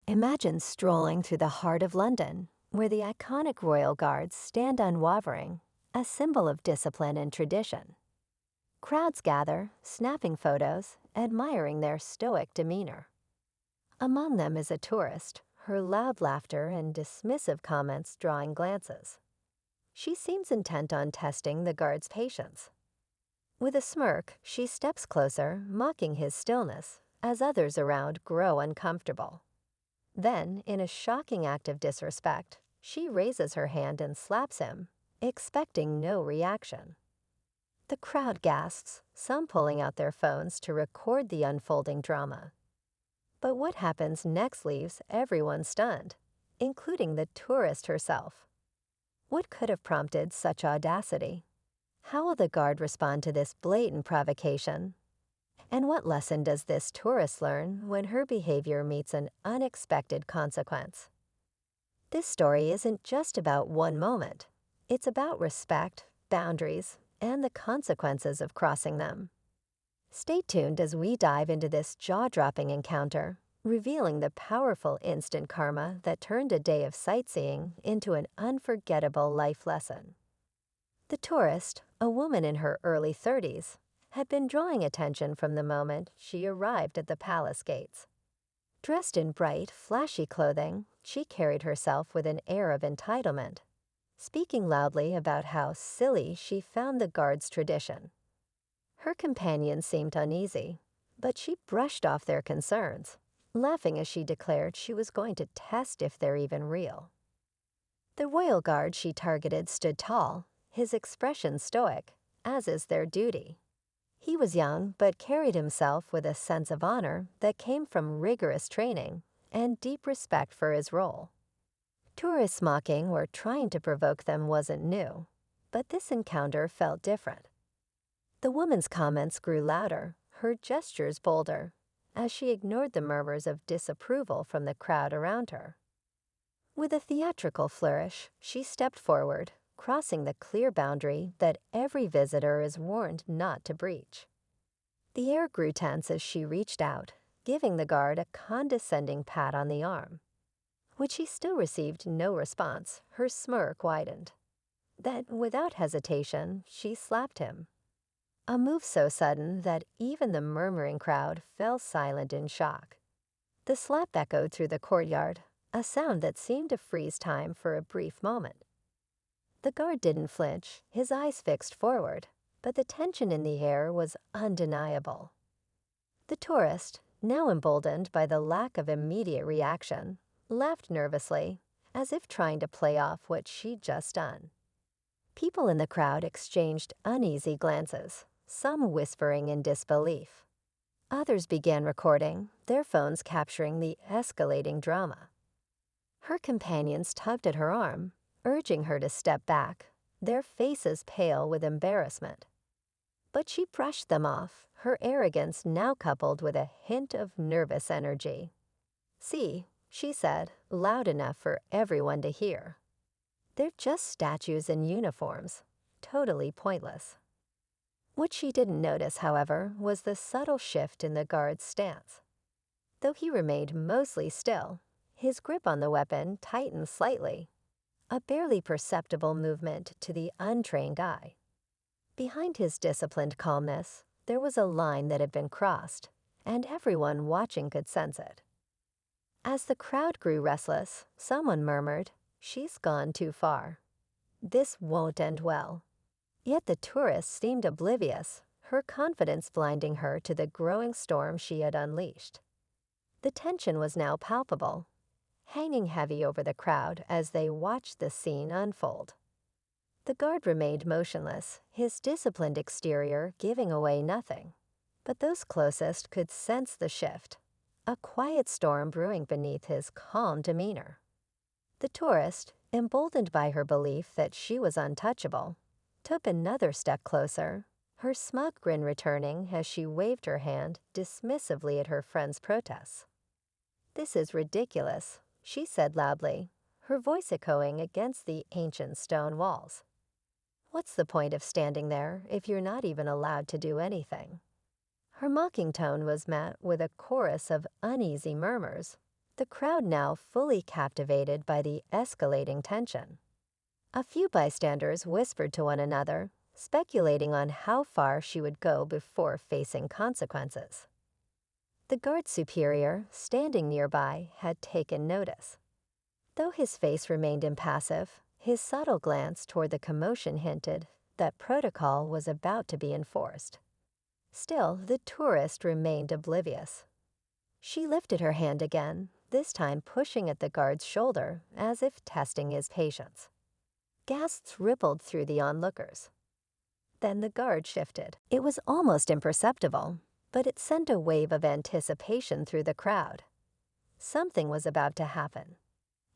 Imagine strolling through the heart of London, where the iconic royal guards stand unwavering, a symbol of discipline and tradition. Crowds gather, snapping photos, admiring their stoic demeanor. Among them is a tourist, her loud laughter and dismissive comments drawing glances. She seems intent on testing the guard's patience. With a smirk, she steps closer, mocking his stillness, as others around grow uncomfortable. Then, in a shocking act of disrespect, she raises her hand and slaps him, expecting no reaction. The crowd gasps, some pulling out their phones to record the unfolding drama. But what happens next leaves everyone stunned, including the tourist herself. What could have prompted such audacity? How will the guard respond to this blatant provocation? And what lesson does this tourist learn when her behavior meets an unexpected consequence? This story isn't just about one moment. It's about respect, boundaries, and the consequences of crossing them. Stay tuned as we dive into this jaw-dropping encounter, revealing the powerful instant karma that turned a day of sightseeing into an unforgettable life lesson. The tourist, a woman in her early 30s, had been drawing attention from the moment she arrived at the palace gates. Dressed in bright, flashy clothing, she carried herself with an air of entitlement, speaking loudly about how silly she found the guard's tradition. Her companions seemed uneasy, but she brushed off their concerns, laughing as she declared she was going to test if they're even real. The royal guard she targeted stood tall, his expression stoic, as is their duty. He was young, but carried himself with a sense of honor that came from rigorous training and deep respect for his role. Tourists mocking or trying to provoke them wasn't new, but this encounter felt different. The woman's comments grew louder, her gestures bolder, as she ignored the murmurs of disapproval from the crowd around her. With a theatrical flourish, she stepped forward, crossing the clear boundary that every visitor is warned not to breach. The air grew tense as she reached out, giving the guard a condescending pat on the arm. When she still received no response, her smirk widened. Then, without hesitation, she slapped him. A move so sudden that even the murmuring crowd fell silent in shock. The slap echoed through the courtyard, a sound that seemed to freeze time for a brief moment. The guard didn't flinch, his eyes fixed forward, but the tension in the air was undeniable. The tourist, now emboldened by the lack of immediate reaction, laughed nervously, as if trying to play off what she'd just done. People in the crowd exchanged uneasy glances, some whispering in disbelief. Others began recording, their phones capturing the escalating drama. Her companions tugged at her arm, urging her to step back, their faces pale with embarrassment. But she brushed them off, her arrogance now coupled with a hint of nervous energy. "See," she said, loud enough for everyone to hear. "They're just statues in uniforms, totally pointless." What she didn't notice, however, was the subtle shift in the guard's stance. Though he remained mostly still, his grip on the weapon tightened slightly, a barely perceptible movement to the untrained eye. Behind his disciplined calmness, there was a line that had been crossed, and everyone watching could sense it. As the crowd grew restless, someone murmured, "She's gone too far. This won't end well." Yet the tourist seemed oblivious, her confidence blinding her to the growing storm she had unleashed. The tension was now palpable, hanging heavy over the crowd as they watched the scene unfold. The guard remained motionless, his disciplined exterior giving away nothing. But those closest could sense the shift, a quiet storm brewing beneath his calm demeanor. The tourist, emboldened by her belief that she was untouchable, took another step closer, her smug grin returning as she waved her hand dismissively at her friend's protests. "This is ridiculous," she said loudly, her voice echoing against the ancient stone walls. "What's the point of standing there if you're not even allowed to do anything?" Her mocking tone was met with a chorus of uneasy murmurs, the crowd now fully captivated by the escalating tension. A few bystanders whispered to one another, speculating on how far she would go before facing consequences. The guard superior, standing nearby, had taken notice. Though his face remained impassive, his subtle glance toward the commotion hinted that protocol was about to be enforced. Still, the tourist remained oblivious. She lifted her hand again, this time pushing at the guard's shoulder as if testing his patience. Gasps rippled through the onlookers. Then the guard shifted. It was almost imperceptible, but it sent a wave of anticipation through the crowd. Something was about to happen.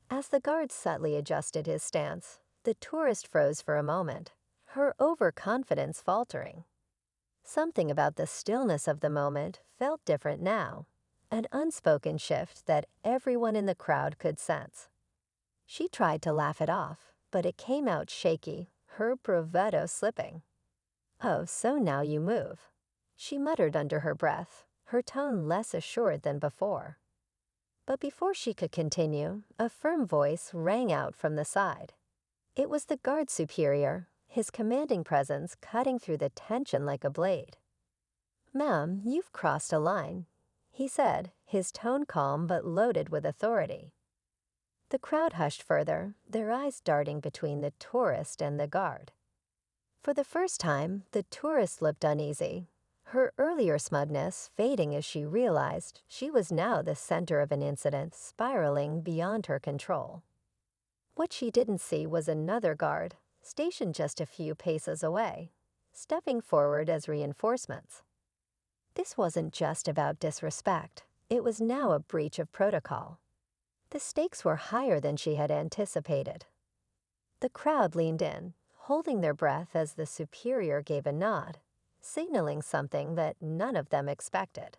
As the guard subtly adjusted his stance, the tourist froze for a moment, her overconfidence faltering. Something about the stillness of the moment felt different now, an unspoken shift that everyone in the crowd could sense. She tried to laugh it off, but it came out shaky, her bravado slipping. "Oh, so now you move," she muttered under her breath, her tone less assured than before. But before she could continue, a firm voice rang out from the side. It was the guard superior, his commanding presence cutting through the tension like a blade. "Ma'am, you've crossed a line," he said, his tone calm but loaded with authority. The crowd hushed further, their eyes darting between the tourist and the guard. For the first time, the tourist looked uneasy, her earlier smugness fading as she realized she was now the center of an incident spiraling beyond her control. What she didn't see was another guard, stationed just a few paces away, stepping forward as reinforcements. This wasn't just about disrespect, it was now a breach of protocol. The stakes were higher than she had anticipated. The crowd leaned in, holding their breath as the superior gave a nod, signaling something that none of them expected.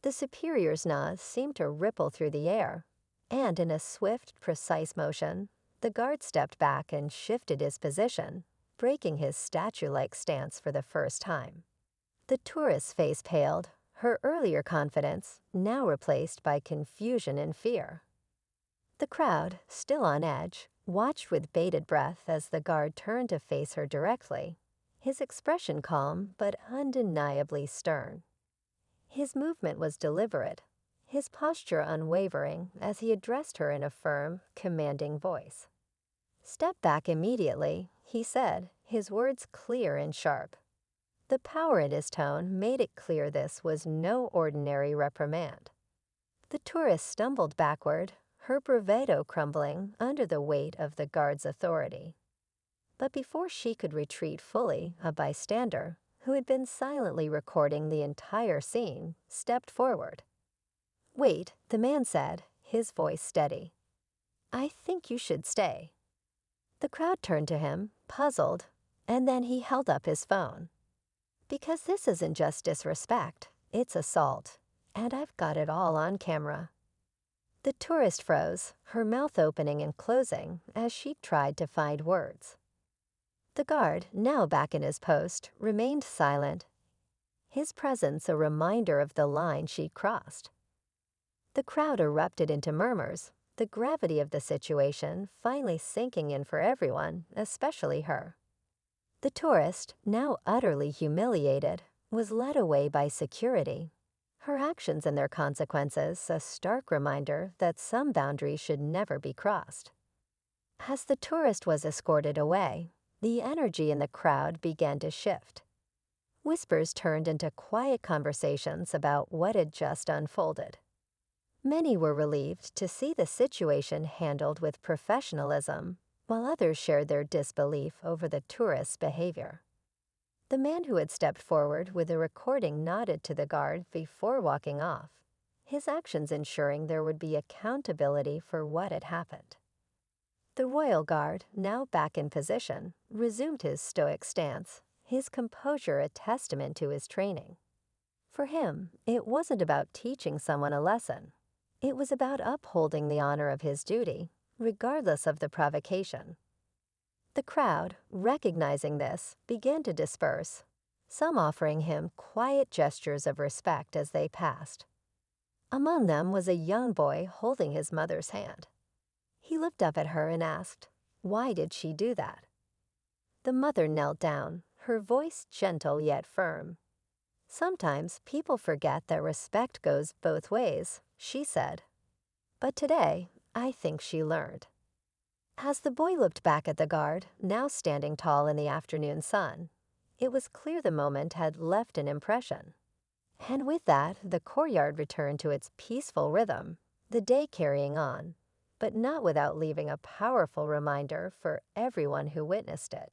The superior's nod seemed to ripple through the air, and in a swift, precise motion, the guard stepped back and shifted his position, breaking his statue-like stance for the first time. The tourist's face paled, her earlier confidence now replaced by confusion and fear. The crowd, still on edge, watched with bated breath as the guard turned to face her directly, his expression calm but undeniably stern. His movement was deliberate, his posture unwavering as he addressed her in a firm, commanding voice. "Step back immediately," he said, his words clear and sharp. The power in his tone made it clear this was no ordinary reprimand. The tourist stumbled backward, her bravado crumbling under the weight of the guard's authority. But before she could retreat fully, a bystander, who had been silently recording the entire scene, stepped forward. "Wait," the man said, his voice steady. "I think you should stay." The crowd turned to him, puzzled, and then he held up his phone. "Because this isn't just disrespect, it's assault, and I've got it all on camera." The tourist froze, her mouth opening and closing as she tried to find words. The guard, now back in his post, remained silent, his presence a reminder of the line she'd crossed. The crowd erupted into murmurs, the gravity of the situation finally sinking in for everyone, especially her. The tourist, now utterly humiliated, was led away by security. Her actions and their consequences a stark reminder that some boundaries should never be crossed. As the tourist was escorted away, the energy in the crowd began to shift. Whispers turned into quiet conversations about what had just unfolded. Many were relieved to see the situation handled with professionalism, while others shared their disbelief over the tourist's behavior. The man who had stepped forward with a recording nodded to the guard before walking off, his actions ensuring there would be accountability for what had happened. The royal guard, now back in position, resumed his stoic stance, his composure a testament to his training. For him, it wasn't about teaching someone a lesson. It was about upholding the honor of his duty, regardless of the provocation. The crowd, recognizing this, began to disperse, some offering him quiet gestures of respect as they passed. Among them was a young boy holding his mother's hand. He looked up at her and asked, why did she do that? The mother knelt down, her voice gentle yet firm. Sometimes people forget that respect goes both ways, she said. But today, I think she learned. As the boy looked back at the guard, now standing tall in the afternoon sun, it was clear the moment had left an impression. And with that, the courtyard returned to its peaceful rhythm, the day carrying on, but not without leaving a powerful reminder for everyone who witnessed it.